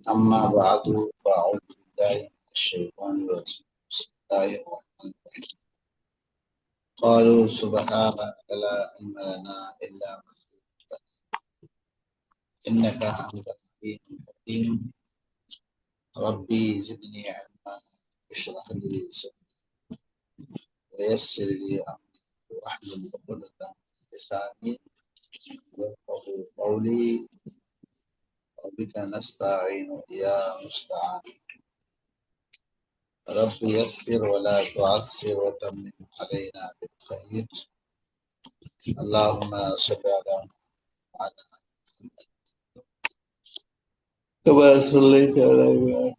أما بعد فأعوذ بالله من الشيطان الرجيم بسم الله الرحمن الرحيم قالوا سبحانك لا علم لنا إلا ما علمتنا إنك أنت العليم الحكيم ربي زدني علما اشرح لي صدري ويسر لي أمري واحلل عقدة من لساني يفقهوا قولي وبك نستعين يا مستعان رب يسر ولا تعسر وتمم علينا بالخير اللهم صل على محمد كما صليت على إبراهيم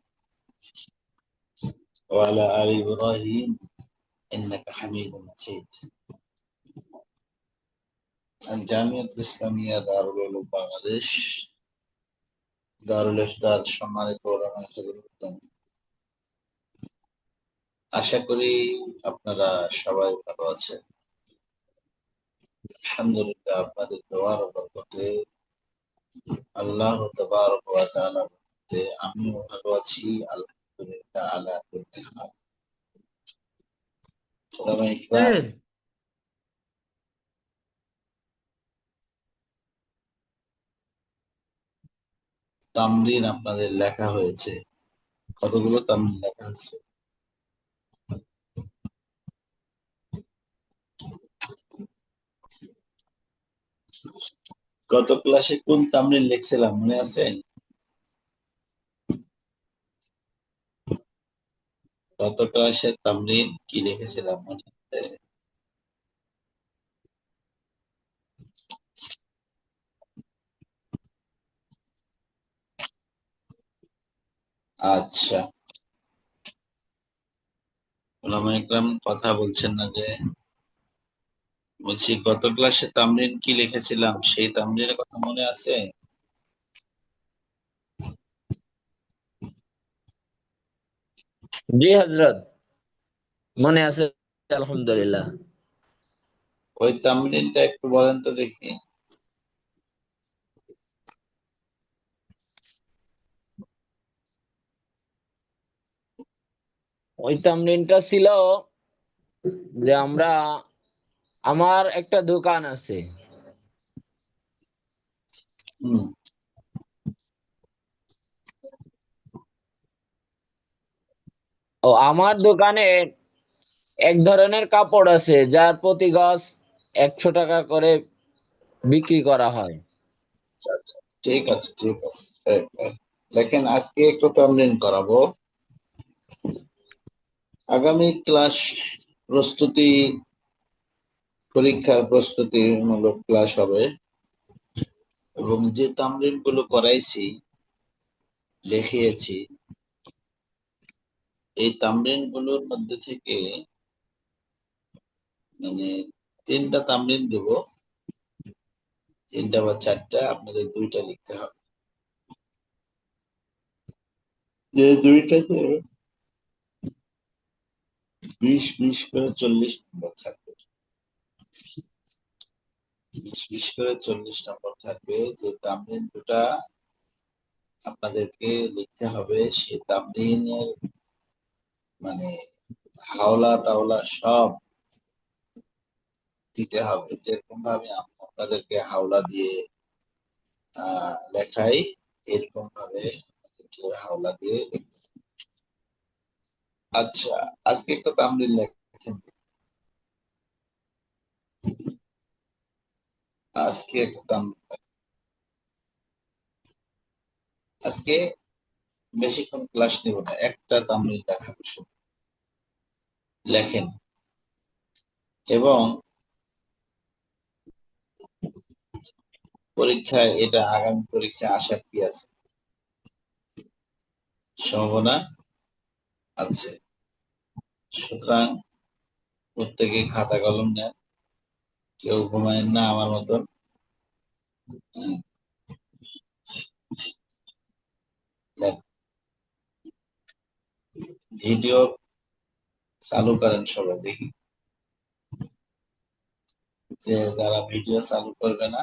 وعلى آل إبراهيم إنك حميد مجيد الجامعة الإسلامية دار العلوم বাংলাদেশ দারুল ইফতার সম্মানিত ওলামা হযরতগণ, আশা করি আপনারা সবাই ভালো আছেন। আলহামদুলিল্লাহ, আপনাদের দোয়ার বরকতে আল্লাহ তাবারক ওয়া তাআলার রহমতে আমিও ভালো আছি। আলহামদুলিল্লাহ আলা কুল্লি হাল। ওলামা ইকরাম, তামরিন আপনাদের লেখা হয়েছে। কতগুলো তামরিন লেখা হয়েছে? গত ক্লাসে কোন তামরিন লিখছিলাম মনে আছে? গত ক্লাসে তামরিন কি লিখেছিলাম মনে আছে? আচ্ছা, ওলামা ইকরাম কথা বলছেন না যে? বলছি গত ক্লাসে তামরিন কি লিখেছিলাম সেই তামরিনের কথা মনে আছে? জি হজরত, মনে আছে আলহামদুলিল্লাহ। ওই তামরিনটা একটু বলেন তো দেখি। ওই তামরিনটা ছিল যে আমার একটা দোকান আছে। হুম। আমার দোকানে এক ধরনের কাপড় আছে যার প্রতি গজ 100 টাকা করে বিক্রি করা হয়। আচ্ছা আচ্ছা, ঠিক আছে ঠিক আছে। দেখেন, আজকে একটু তামরিন করাবো। আগামী ক্লাস প্রস্তুতি, পরীক্ষার প্রস্তুতিমূলক ক্লাস হবে এবং যে তামরিন গুলো করাইছি, দেখিয়েছি, এই তামরিন গুলোর মধ্যে থেকে মানে 3টা তামরিন দেব। 3টা বা 4টা, আপনাদের 2টা লিখতে হবে। যে 2টাতে 20-20 করে 40 নম্বর থাকবে। 20-20 করে 40 নম্বর থাকবে। যে তামরিন দুটা আপনাদেরকে লিখতে হবে, সেই তামরিনের মানে হাওলা টাওলা সব দিতে হবে। যেরকম ভাবে আপনাদেরকে হাওলা দিয়ে লেখাই, এরকম ভাবে আপনাদেরকে হাওলা দিয়ে লিখতে হবে। আচ্ছা, আজকে একটা তামরিন লেখেন। আজকে একটা আজকে বেশিক্ষণ ক্লাস নেব না, একটা তামরিন দেখাবো শুধু। লেখেন এবং পরীক্ষায়, এটা আগামী পরীক্ষায় আসার কি আছে, সম্ভাবনা আছে। সুতরাং প্রত্যেকে খাতা কলম নেন, কেউ ঘুমায়েন না আমার মতন। হুম, নেন। ভিডিও চালু করেন সবাই, দেখি যে যারা ভিডিও চালু করবে না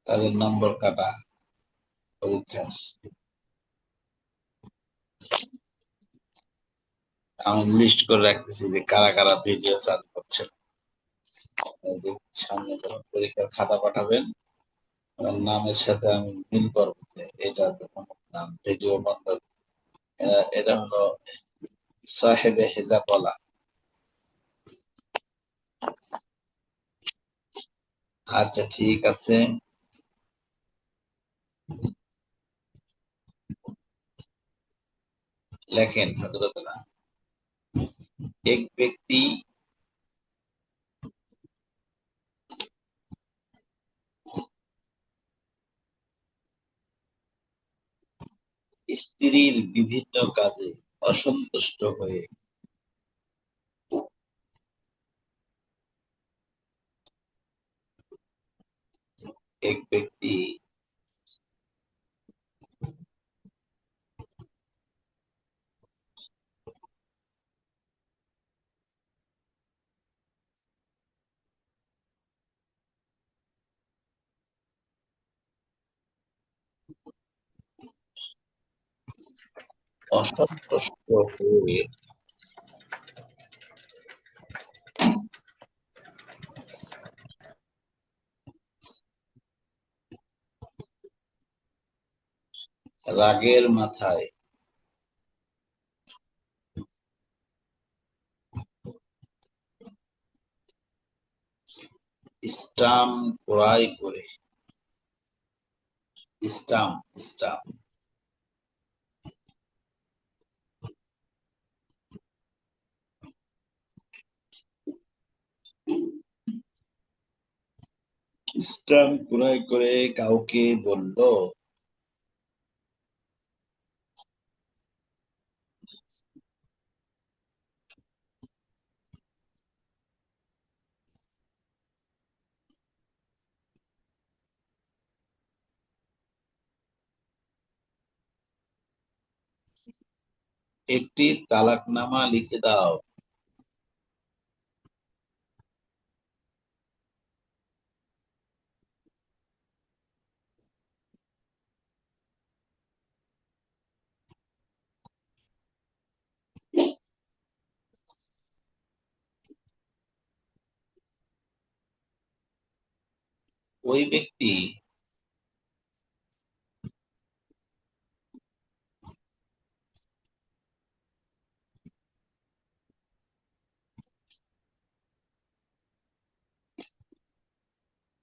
তাদের নম্বর কাটা পরীক্ষার। আমি লিস্ট করে রাখতেছি যে কারা কারা ভিডিও চালু করছে। সামনে যখন পরীক্ষার খাতা পাঠাবেন নামের সাথে আমি মিল করবো যে এটা তো নাম ভিডিও বন্ধ। এটা হলো সাহেবে হেজাবলা। আচ্ছা ঠিক আছে, লেখেন হযরতরা। এক ব্যক্তি স্ত্রীর বিভিন্ন কাজে অসন্তুষ্ট হয়ে এক ব্যক্তি অসন্তুষ্ট হয়ে রাগের মাথায় স্টাম্প ক্রয় করে স্টাম্প স্টাম্প স্টাম্প ক্রয় করে কাউকে বলল, একটি তালাকনামা লিখে দাও। ওই ব্যক্তি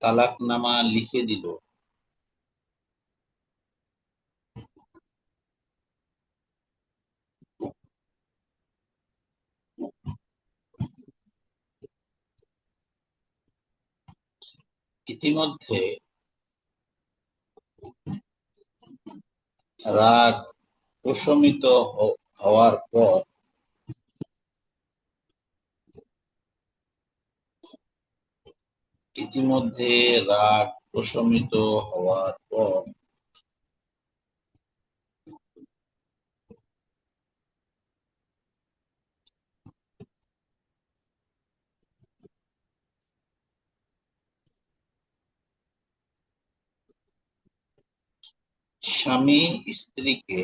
তালাকনামা লিখে দিল। ইতিমধ্যে রাগ প্রশমিত হওয়ার পর ইতিমধ্যে রাগ প্রশমিত হওয়ার পর স্বামী স্ত্রীকে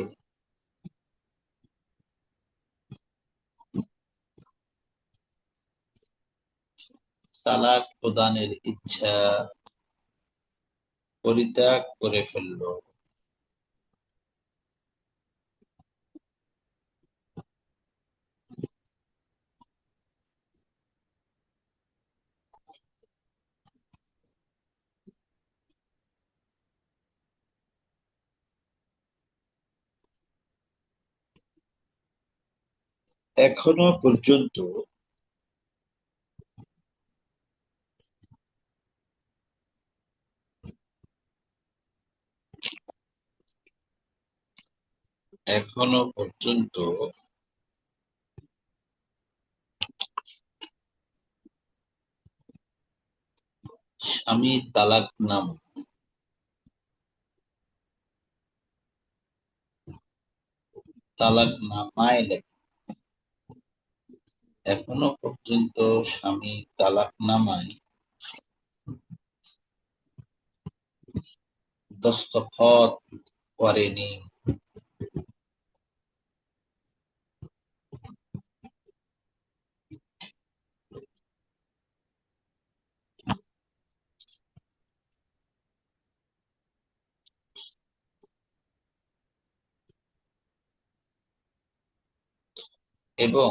তালাক প্রদানের ইচ্ছা পরিত্যাগ করে ফেলল। এখনো পর্যন্ত এখনো পর্যন্ত স্বামী তালাকনামায় লেখে। এখনো পর্যন্ত স্বামী তালাকনামায় দস্তখত করেনি। এবং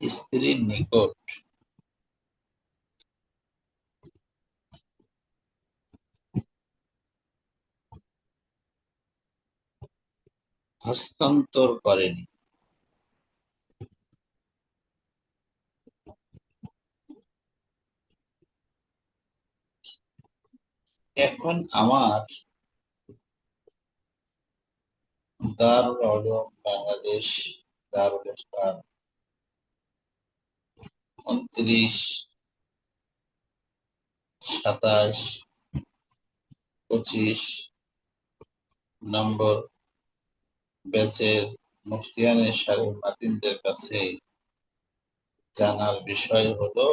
স্ত্রীর নিকট হস্তান্তর করেনি। এখন আমার দারুল উলুম বাংলাদেশ, দারুল ইফতার 29, 27, 25 নম্বর ব্যাচের মুফতিয়ানে শারীফ মাতিনদের কাছে জানার বিষয় হলো,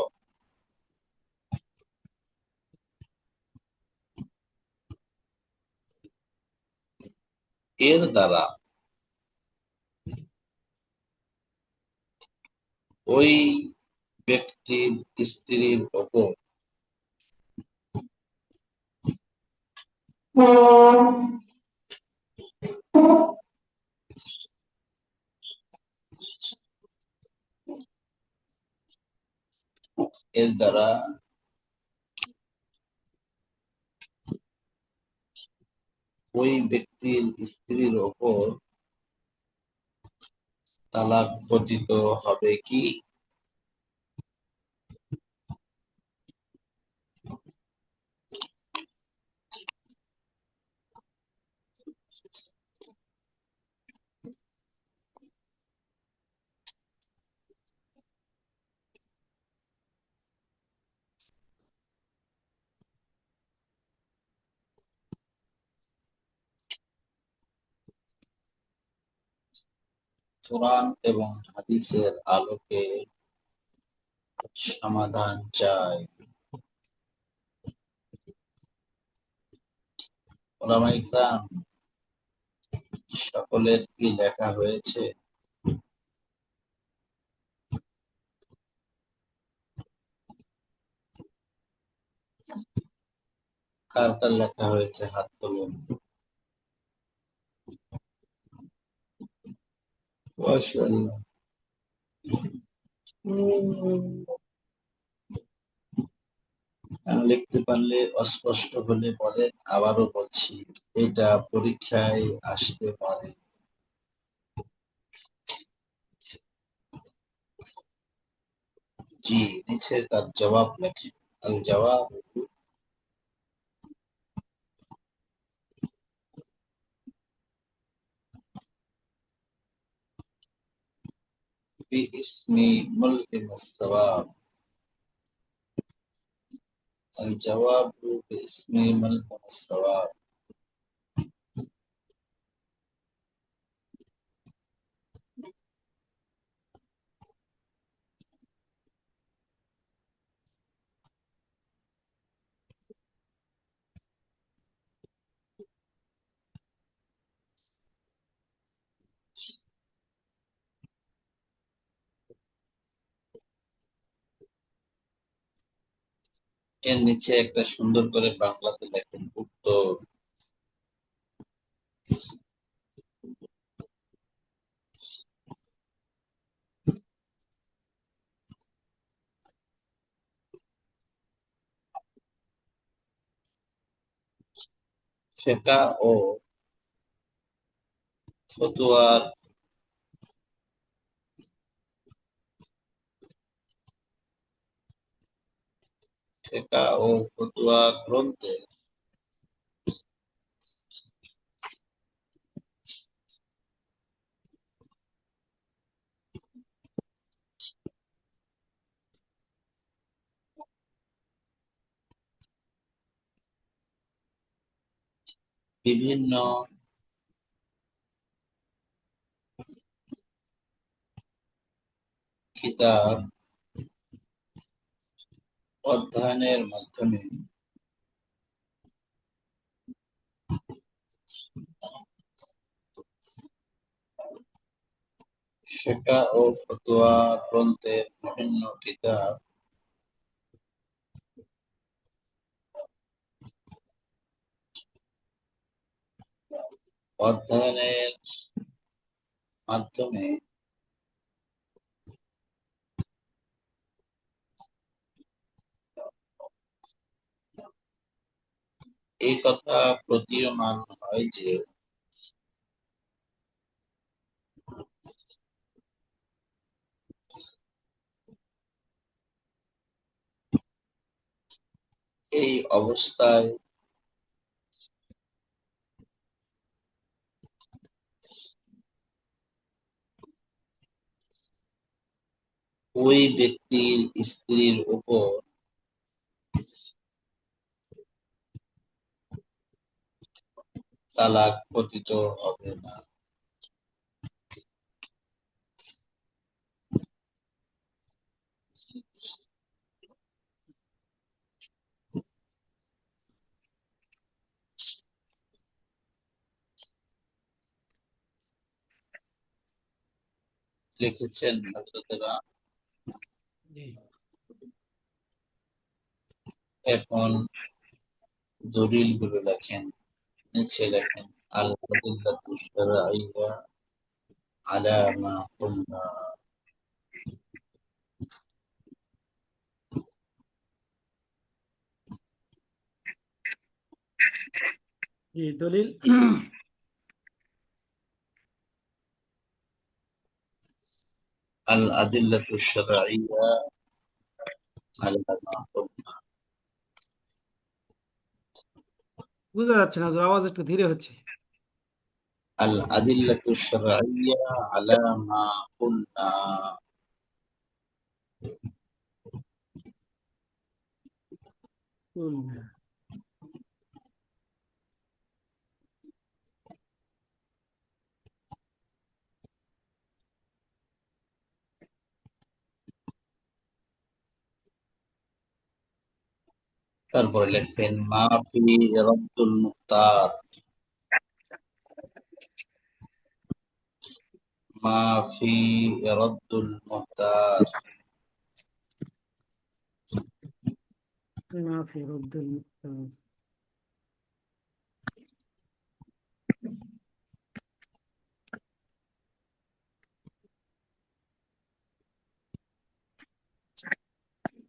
এর দ্বারা ওই ব্যক্তির স্ত্রীর উপর এর দ্বারা ওই ব্যক্তির স্ত্রীর উপর তালাক পতিত হবে কি? কোরআন এবং হাদিসের আলোকে সমাধান চাই। ওলামায়ে কিরাম সকলের কি লেখা হয়েছে? কার কার লেখা হয়েছে হাত তুলুন। মাশাআল্লাহ। লিখতে পারলে, অস্পষ্ট হলে বলেন, আবারও বলছি, এটা পরীক্ষায় আসতে পারে। জি, নিচে তার জবাব লেখেন। আল জবাব باسم ملهم الثواب। الجواب باسم ملهم الثواب। এর নিচে একটা সুন্দর করে বাংলাতে লেখেন উত্তর। ফিকহ ও ফতোয়ার ফিকহ ও ফতোয়া গ্রন্থে বিভিন্ন কিতাব অধ্যয়নের মাধ্যমে ফিকহ ও ফতোয়া গ্রন্থের বিভিন্ন কিতাব অধ্যয়নের মাধ্যমে এই কথা প্রতীয়মান হয় যে এই অবস্থায় ওই ব্যক্তির স্ত্রীর উপর তালাক পতিত হবে না। লিখেছেন হযরতেরা। এখন দলিল গুলো লেখেন। নিচে লেখেন আল আদিল্লাতু শারঈয়্যা আলা মা কুলনা। দলিল আল আদিল্লাতু শারঈয়্যা আলা মা কুলনা। বোঝা যাচ্ছে না, হুজুর, আওয়াজ একটু ধীরে হচ্ছে। আল আদিল্লাতু শারঈয়্যা আলা মা কুলনা। তারপরে লিখবেন মা ফি রাদ্দুল মুখতার। মা ফি রাদ্দুল মুখতার। ما في رد المختار.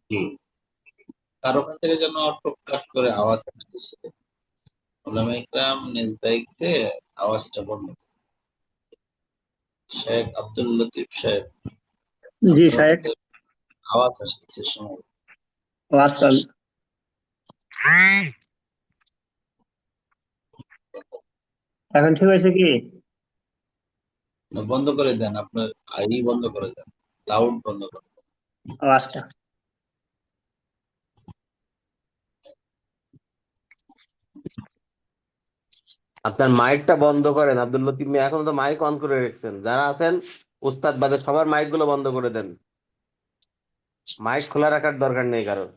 কি কারো ওখান থেকে যেন টুকটাক করে আওয়াজ আসতেছে। উলামা ইকরাম নিজ দায়িত্বে আওয়াজটা বন্ধ করুন। শেখ আব্দুল লতিফ সাহেব, জি আপনার সাহেব। ওখান থেকে আওয়াজ আসতেছে সময় আচ্ছা, এখন ঠিক হয়েছে কি? বন্ধ করে দেন, আপনার আই বন্ধ করে দেন, লাউড বন্ধ করে দেন। আচ্ছা, আপনার মাইকটা বন্ধ করেন আব্দুল লতিফ মিয়া, এখন তো মাইক অন করে রেখেছেন। যারা আছেন উস্তাদ বাদে সবার মাইক গুলো বন্ধ করে দেন। মাইক খোলা রাখার দরকার নেই কারোর।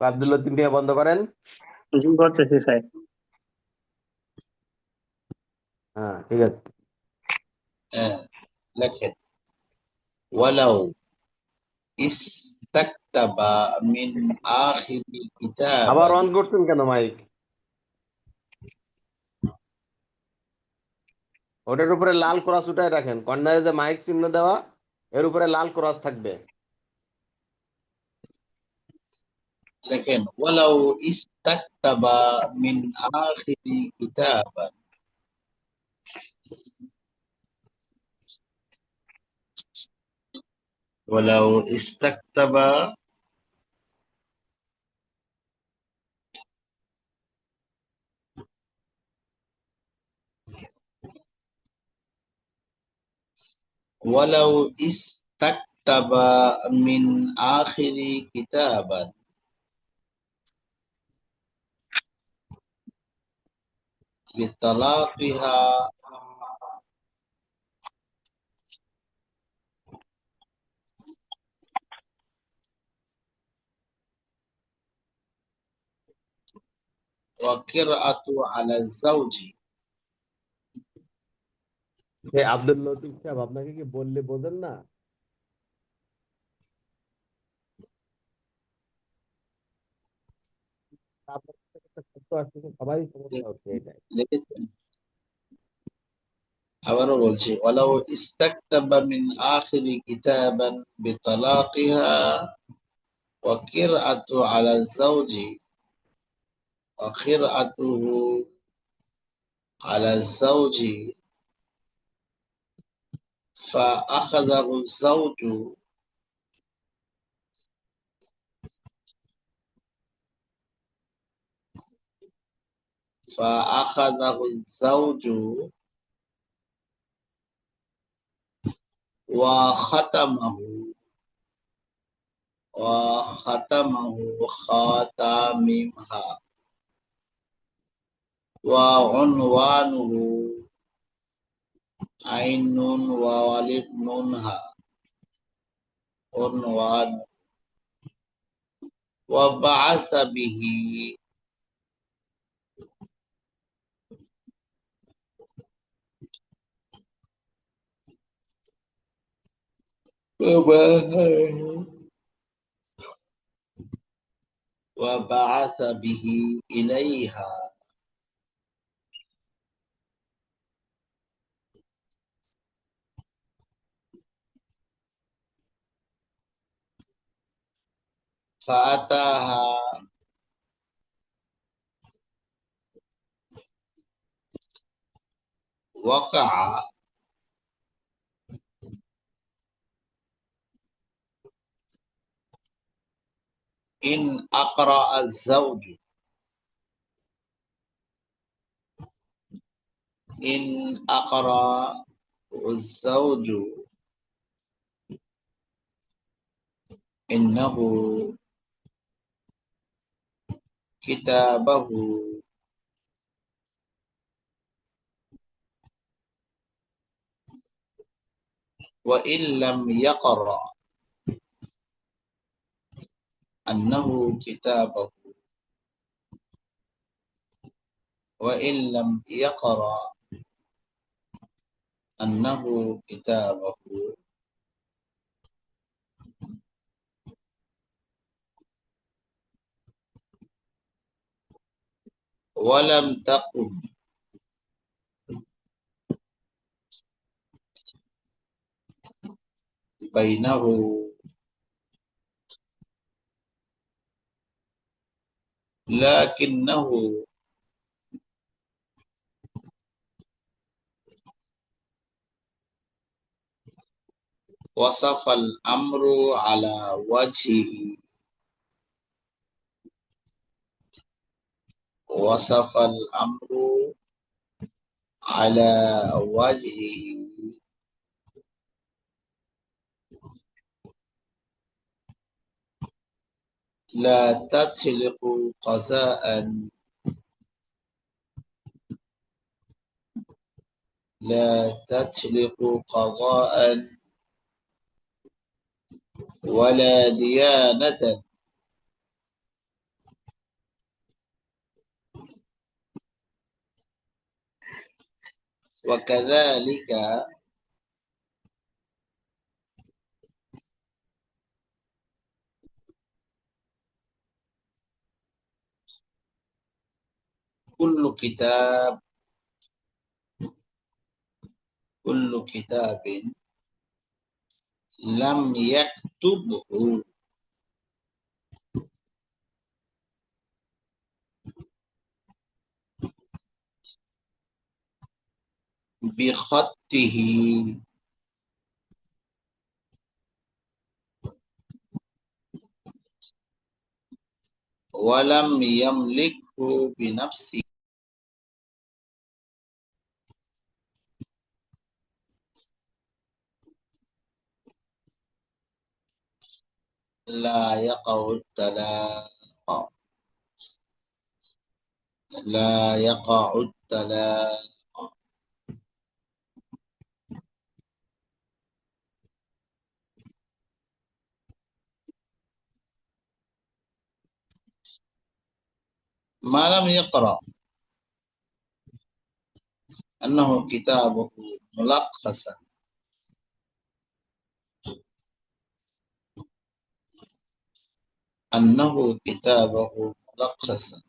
আব্দুল লতিফ মিয়া বন্ধ করেন। জি করতেছি সাহেব। হ্যাঁ, ঠিক আছে। হ্যাঁ, লেখেন ওয়ালাউ ইস্তাকতাবা মিন আখিরিল আবার কিতাবান। অন করছেন কেন মাইক? ওটার উপরে লাল ক্রস উঠায় রাখেন, কর্নারে যে মাইক চিহ্ন দেওয়া, এর উপরে লাল ক্রস থাকবে। লেখেন ওয়ালাউ ইস্তাকতাবা মিন আখিরি কিতাবান। ওয়ালাউ ইস্তাকতাবা ওয়ালাউ ইস্তাকতাবা মিন আখিরি কিতাবান বিতালাকিহা ওয়া কিরআতু আলা যাওজি। আব্দুল লতিফ সাহেব, আপনাকে কি বললে বোঝেন না? আপনার কাছে একটা শব্দ আসতেছে, সবাই সমস্যা হচ্ছে এটাই। লিখেছেন আবারও বলছি ওয়ালাউ ইস্তাকতাবা মিন আখিরি কিতাবান বিতালাকিহা ওয়া কিরআতু আলা যাওজি ওয়া কিরআতুহু আলা যাওজি فأخذه الزوج فأخذه الزوج وختمه خاتمها وعنوانه عين ووالد نونها عنوان وبعث به وبعث به إليها فأتاها وقع إن أقرأ الزوج إن أقرأ الزوج إنه كتابه وإن لم يقرأ أنه كتابه وإن لم يقرأ أنه كتابه ولم تقم بينه لكنه وصف الأمر على وجهه وصف الأمر على وجهه لا تطلق قضاء لا تطلق قضاء ولا ديانة وكذلك كل كتاب لم يكتبه بخطه ولم يملكه بنفسه لا يقع الطلاق لا يقع الطلاق ما لم يقرأ أنه كتابه ملخصا أنه كتابه ملخصا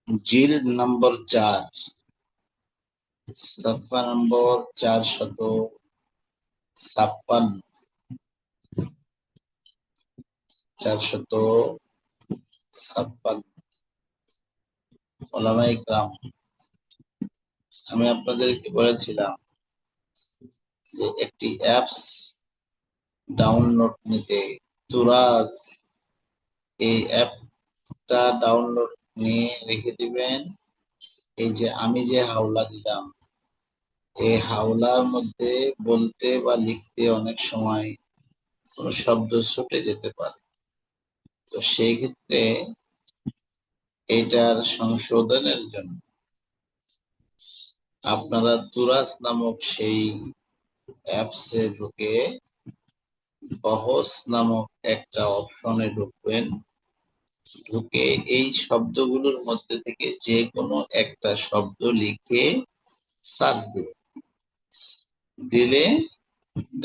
জিল্দ নম্বর 4, সাফা নম্বর 456, 456। ওলামায়ে ইকরাম, আমি আপনাদেরকে বলেছিলাম যে একটি অ্যাপস ডাউনলোড নিতে, তুরাজ, এই অ্যাপটা ডাউনলোড নিয়ে রেখে দিবেন। এই যে আমি যে হাওলা দিলাম, এই হাওলার মধ্যে বলতে বা লিখতে অনেক সময় কোনো শব্দ ছুটে যেতে পারে। তো সেই ক্ষেত্রে এটার সংশোধনের জন্য আপনারা তুরাজ নামক সেই অ্যাপসে ঢুকে বহস নামক একটা অপশনে ঢুকবেন। ঢুকে এই শব্দগুলোর মধ্যে থেকে যে কোনো একটা শব্দ লিখে সার্চ দিবেন। দিলে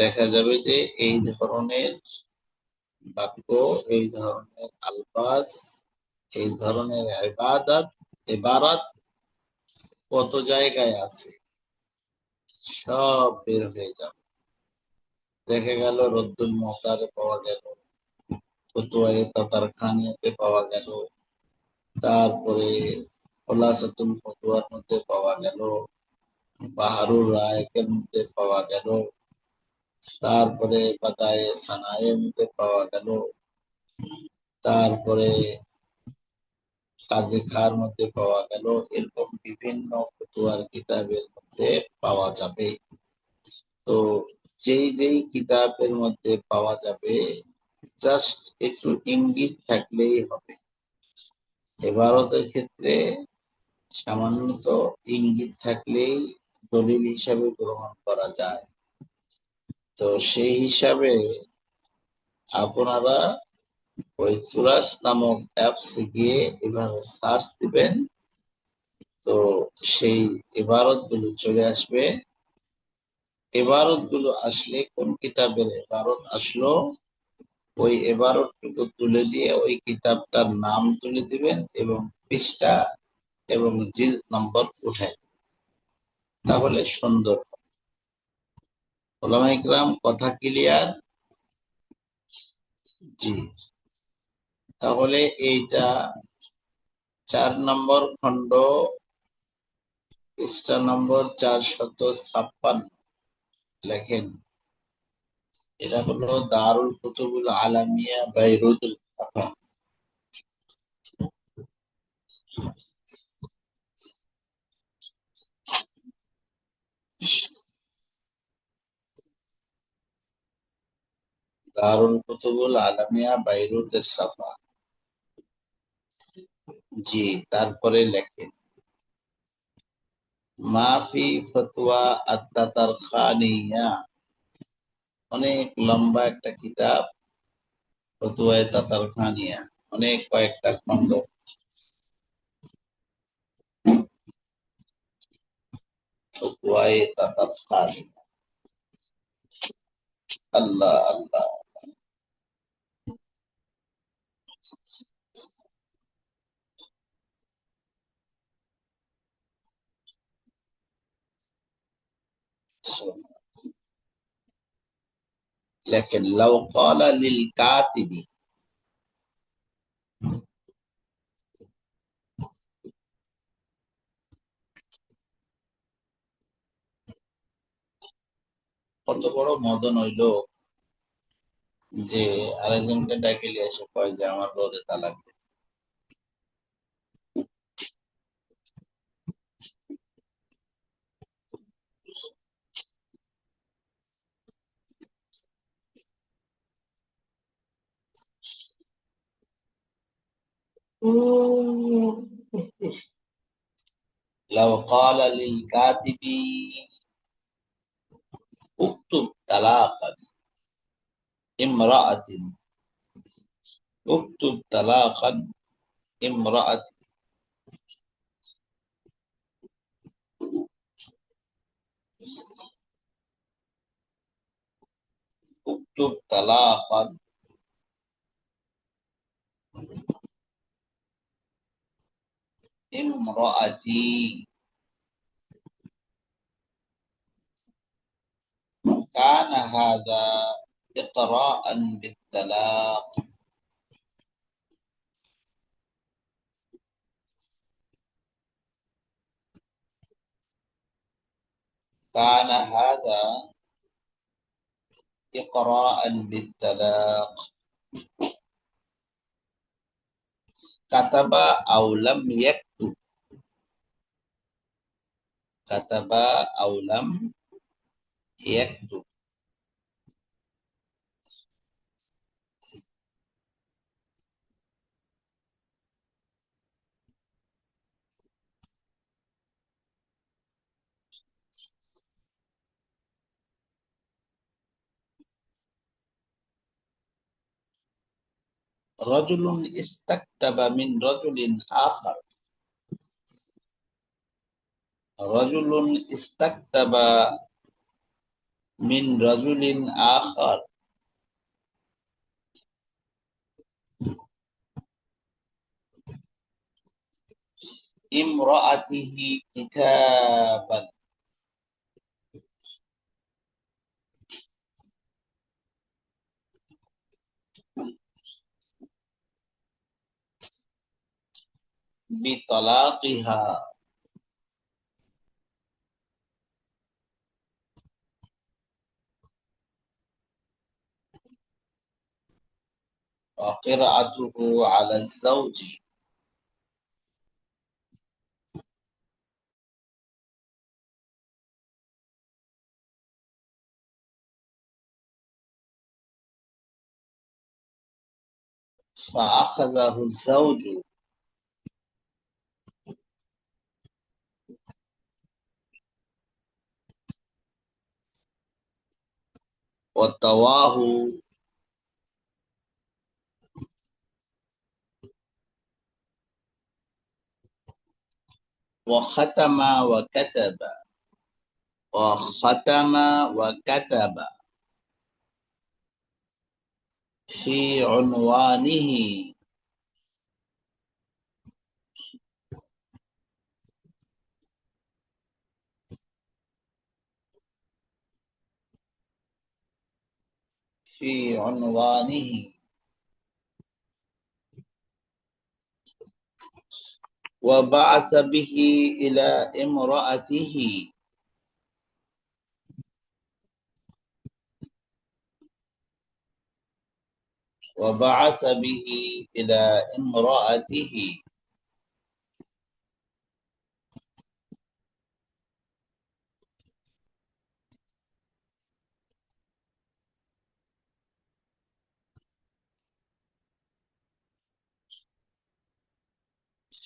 দেখা যাবে যে এই ধরনের বাক্য, এই ধরনের আলফাজ, এই ধরনের ইবারাত কত জায়গায় আছে সব বের হয়ে যাবে। দেখা গেল রদ্দুল মুখতারে পাওয়া গেল, ফতুয়ায়ে তাতারখানিয়াতে পাওয়া গেল, তারপরে খোলাসাতুল ফতুয়ার মধ্যে পাওয়া গেল, বাহারুর রায়কের মধ্যে পাওয়া গেল, তারপরে বাদায়ে সানায়ের মধ্যে পাওয়া গেল, তারপরে কাজী খার মধ্যে পাওয়া গেল। এরকম বিভিন্ন ফতুয়ার কিতাবের মধ্যে পাওয়া যাবে। তো যেই যেই কিতাবের মধ্যে পাওয়া যাবে, জাস্ট একটু ইঙ্গিত থাকলেই হবে। ইবারতের ক্ষেত্রে সামান্যত ইঙ্গিত থাকলেই দলিল হিসাবে গ্রহণ করা যায়। তো সেই হিসাবে আপনারা ওই তুরাস নামক অ্যাপস গিয়ে এভাবে সার্চ দিবেন। তো সেই ইবারত গুলো চলে আসবে। ইবারত গুলো আসলে কোন কিতাবের ইবারত আসলো, ওই ইবারতটুকু তুলে দিয়ে ওই কিতাবটার নাম তুলে দিবেন এবং পৃষ্ঠা এবং জিলদ নম্বর উঠায়, তাহলে সুন্দর। ওলামায়ে ইকরাম, কথা ক্লিয়ার? জি। তাহলে এইটা 4 নম্বর খণ্ড, পৃষ্ঠা নম্বর 456 লেখেন। এটা হলো দারুল কুতুবুল আলামিয়া বাইরুতুল সাফা। দারুল কুতুবুল আলামিয়া বাইরুতের সাফা। জি। তারপরে লেখেন মাফি ফতোয়া আত-তাতারখানিয়া, অনেক লম্বা একটা কিতাব, ফতোয়ায়ে তাতারখানিয়া, অনেক কয়েকটা খণ্ড। ফতোয়ায়ে তাতারখানিয়া, আল্লাহ আল্লাহ। লেখেন লাউ ক্বালা লিল কাতিবি, কত বড় মদন হইল যে আরেকজনকে ডাকিলে এসে কয় যে আমার রোদে তালাক দে। লাউ ক্বালা লিল কাতিবি উক্তুব তালাকান ইমরাআতিন, উক্তুব তালাকান ইমরাআতিন, উক্তুব তালাকান امرأتي. كان هذا إقراء بالطلاق. كان هذا إقراء بالطلاق. كتب أو لم يكتب. كتب أو لم يكتب. رجل استكتب من رجل آخر. رجل استكتب من رجل آخر. امرأته كتابا. بطلاقها. وقراءته على الزوج. فأخذه الزوج. وطواه. وختم وكتب. وختم وكتب في عنوانه. في عنوانه. وبعث به إلى امرأته. وبعث به إلى امرأته.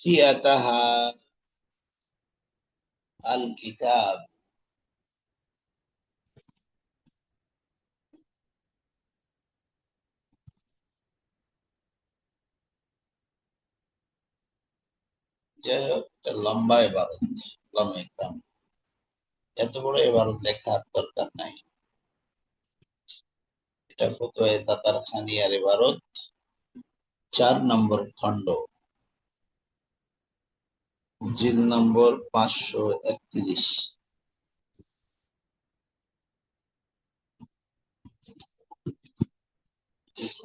فئتها الكتاب. যাই হোক, এটা লম্বা ইবারত, লম্বা ইকরাম। এত বড় ইবারত লেখার দরকার নাই। এটা ফতোয়ায়ে তাতারখানিয়ার ইবারত, 4 নম্বর খণ্ড, জিল নম্বর 531।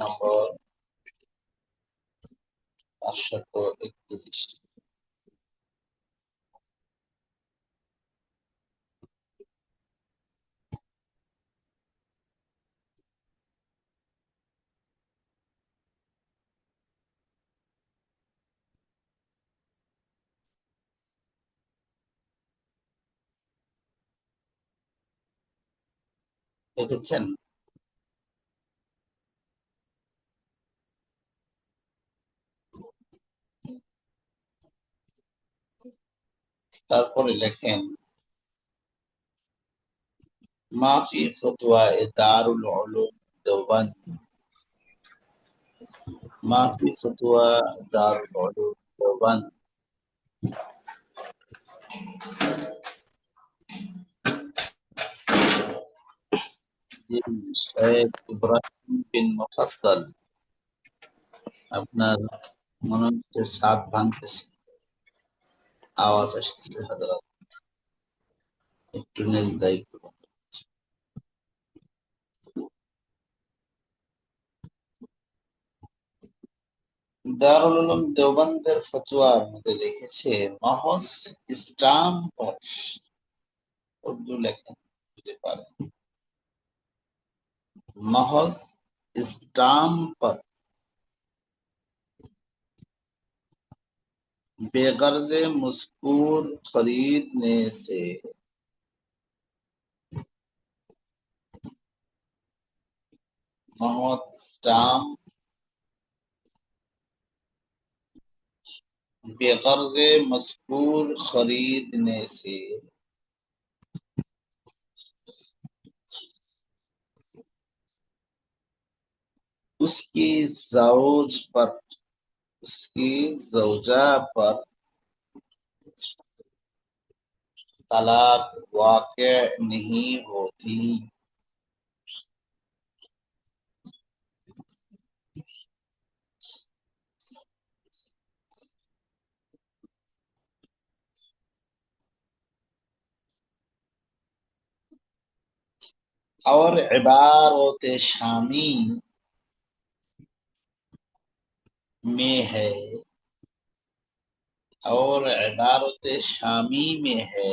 নম্বর 531। দেখেছেন? তারপরে লেখেন মাফি ফতোয়ায়ে দারুল উলুম দেওবন্দ। মাফি ফতোয়া দারুল উলুম দেওবন্দ। শেখ ইব্রাহিম বিন মুফাদ্দাল। আপনার মনে হচ্ছে সাত ভাঙতেছে। আওয়াজ আসতেছে হাজারাত, একটু দায়িত্ব। দারুল উলুম দেওবন্দের ফতোয়ার মধ্যে লিখেছে মহজ স্টাম্প पर, উর্দু লেখেন যদি পারেন, महज स्टाम्प पर बेगर्ज मज़कूर खरीदने से महज स्टाम्प बेगर्ज मज़कूर खरीदने से उसकी ज़ौज पर, उसकी ज़ौजा पर तलाक वाक़े नहीं होती। और इबारत शामी में है, और इबारत शामी में है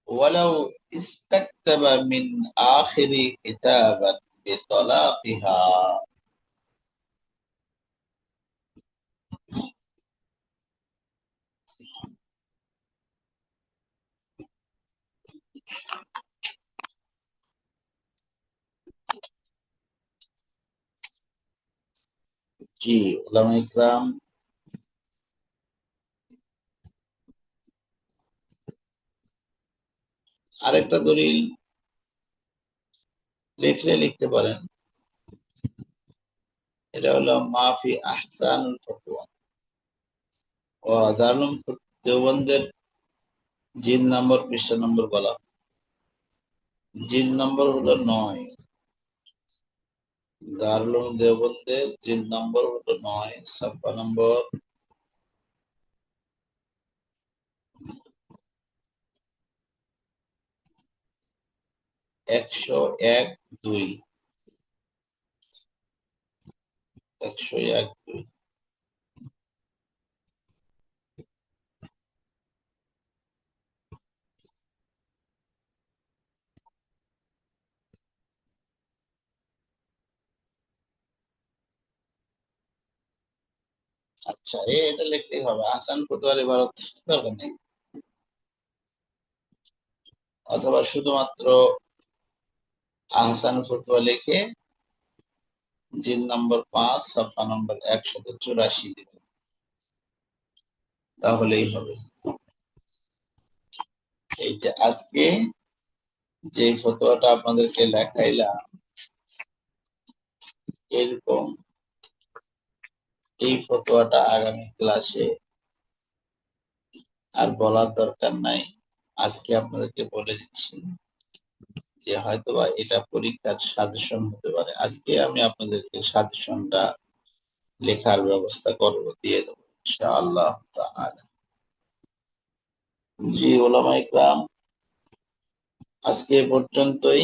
वलौ इस्तक्तब मिन आखिरी किताबन बितलाक़िहा। জি উলামা ইকরাম আরেকটা দলিল লিখলে লিখতে পারেন, এটা হলো মাফি আহসানুল ফতোয়া ও দারুল দেওবন্দের জিল নম্বর পৃষ্ঠা নম্বর বলা, জিল নম্বর হলো 9, দারুল দেওবন্দের জিল নম্বর হলো 9, সাফা নম্বর 101-2, 101-2। আচ্ছা এটা লিখলেই হবে, আহসান ফতোয়ার ইবারত দরকার নেই, অথবা শুধুমাত্র আহসান ফতোয়া লিখে জিল নম্বর 5 সাফা নম্বর 184 দিবেন, তাহলেই হবে। এই যে আজকে যে ফতোয়াটা আপনাদেরকে লেখাইলাম, এরকম এই ফতোয়াটা আগামী ক্লাসে আর বলার দরকার নাই, আজকে আপনাদেরকে বলে দিচ্ছি যে হয়তোবা এটা পরীক্ষার সাজেশন হতে পারে। আজকে আমি আপনাদেরকে সাজেশনটা লেখার ব্যবস্থা করব, দিয়ে দেবো ইনশাআল্লাহ তাআলা। জি উলামা ইকরাম আজকে এ পর্যন্তই।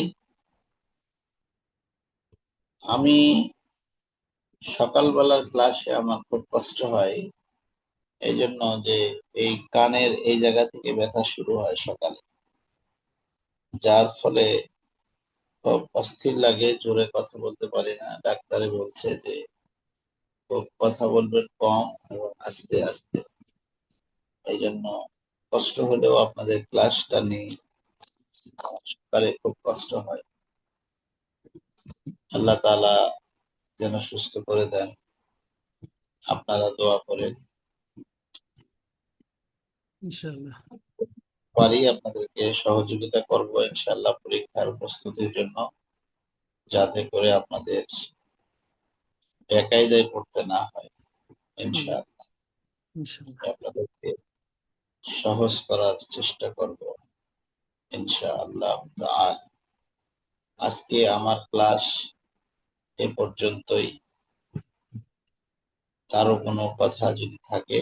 আমি সকালবেলার ক্লাসে আমার খুব কষ্ট হয়, এই জন্য যে এই কানের এই জায়গা থেকে ব্যথা শুরু হয় সকালে, যার ফলে খুব অস্থির লাগে, জোরে কথা বলতে পারি না। ডাক্তারে বলছে যে খুব কথা বলবেন কম এবং আস্তে আস্তে, এই জন্য কষ্ট হলেও আপনাদের ক্লাসটা নিয়ে আমার সকালে খুব কষ্ট হয়। আল্লাহ তাআলা যেন সুস্থ করে দেন, আপনারা দোয়া করেন। ইনশাআল্লাহ পারি আপনাদেরকে সহযোগিতা করব ইনশাআল্লাহ পরীক্ষার প্রস্তুতির জন্য, যাতে করে আপনাদের বেকায়দায় পড়তে না হয়। ইনশাআল্লাহ ইনশাআল্লাহ আপনাদেরকে সহজ করার চেষ্টা করব ইনশাআল্লাহ তাআলা। আজকে আমার ক্লাস এ পর্যন্তই। কারো কোনো কথা যদি থাকে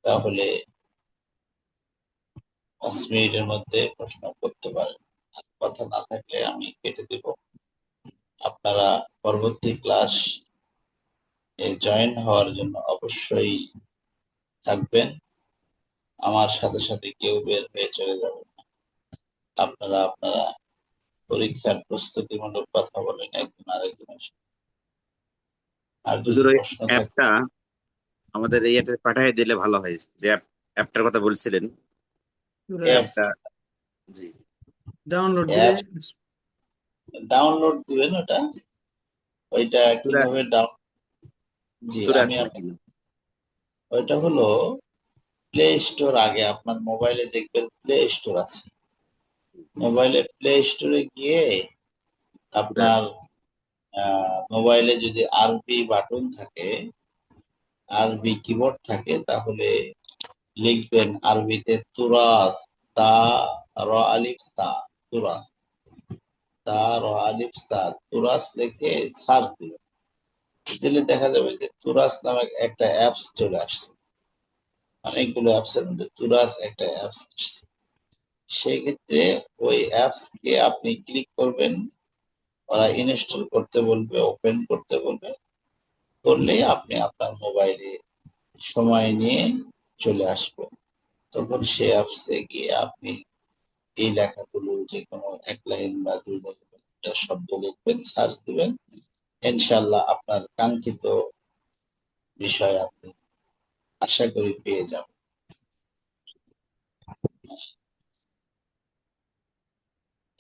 তাহলে 5 মিনিটের মধ্যে প্রশ্ন করতে পারেন। আর কথা না থাকলে আমি কেটে দেব। আপনারা পরবর্তী ক্লাস এ জয়েন হওয়ার জন্য অবশ্যই থাকবেন। আমার সাথে সাথে কেউ বের হয়ে চলে যাবেন না। আপনারা আপনারা পরীক্ষার প্রস্তুতিমূলক কথা বলেন একজন আরেকজনের সাথে। আর যদি হুজুর ওই প্রশ্ন থাকে অ্যাপটা আমাদের এই অ্যাপে পাঠিয়ে দিলে ভালো হয়, যে অ্যাপটার কথা বলছিলেন অ্যাপ অ্যাপটা। জি, ডাউনলোড দিলে অ্যাপ ডাউনলোড দিবেন ওটা। ওইটা তোরা কিভাবে ডাউন জি তোরা আমি আছে নাকি? আপনাকে ওইটা হলো প্লে স্টোর। আগে আপনার মোবাইলে দেখবেন প্লে স্টোর আছে। মোবাইলে প্লে স্টোরে গিয়ে তোরা আপনার আছে। মোবাইলে যদি আরবি বাটন থাকে, আরবি কিবোর্ড থাকে, তাহলে লিখবেন আরবিতে তুরাস, তা র আলিফ সা, তুরাস, তা র আলিফ সা, তুরাস লিখে সার্চ দিবেন। দিলে দেখা যাবে যে তুরাস নামক একটা অ্যাপস চলে আসছে। অনেকগুলো অ্যাপসের মধ্যে তুরাস একটা অ্যাপস আসছে। সেই ক্ষেত্রে ওই অ্যাপস কে আপনি ক্লিক করবেন, ওরা ইনস্টল করতে বলবে, ওপেন করতে বলবে। করলেই আপনি আপনার মোবাইলে সময় নিয়ে চলে আসবেন। তখন সে অ্যাপসে গিয়ে আপনি এই লেখাগুলো যে কোনো 1 লাইন বা 2 লাইন একটা শব্দ লিখবেন, সার্চ দিবেন। ইনশাআল্লাহ আপনার কাঙ্ক্ষিত বিষয় আপনি আশা করি পেয়ে যাবেন।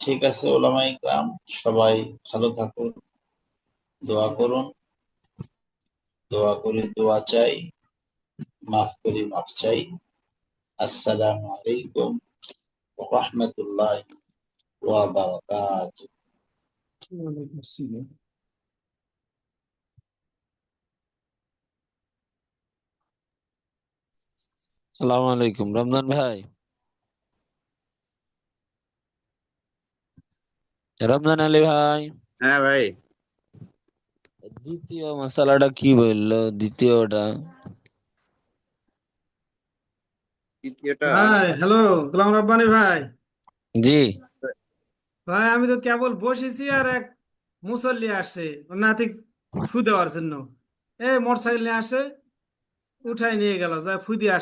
ঠিক আছে ওলামায়ে ইকরাম, সবাই ভালো থাকুন, দোয়া করুন। দোয়া করি, দোয়া চাই, মাফ করি, মাফ চাই। আসসালামু আলাইকুম ওয়া রাহমাতুল্লাহি ওয়া বারাকাতুহু। ওয়ালাইকুম আসসালাম। সালাম আলাইকুম রমজান ভাই। রমজান আলী ভাই, হ্যাঁ ভাই, দ্বিতীয় মশালাটা কি বললো? দ্বিতীয়টা তৃতীয়টা ভাই হ্যালো, গোলাম রব্বানি ভাই। জি। ভাই আমি তো কেবল বসেছি আর এক মুসল্লি আসছে ওর নাতি ফু দেওয়ার জন্য। মোটরসাইকেল নিয়ে আসছে, উঠাই নিয়ে গেল, যা ফু দিয়ে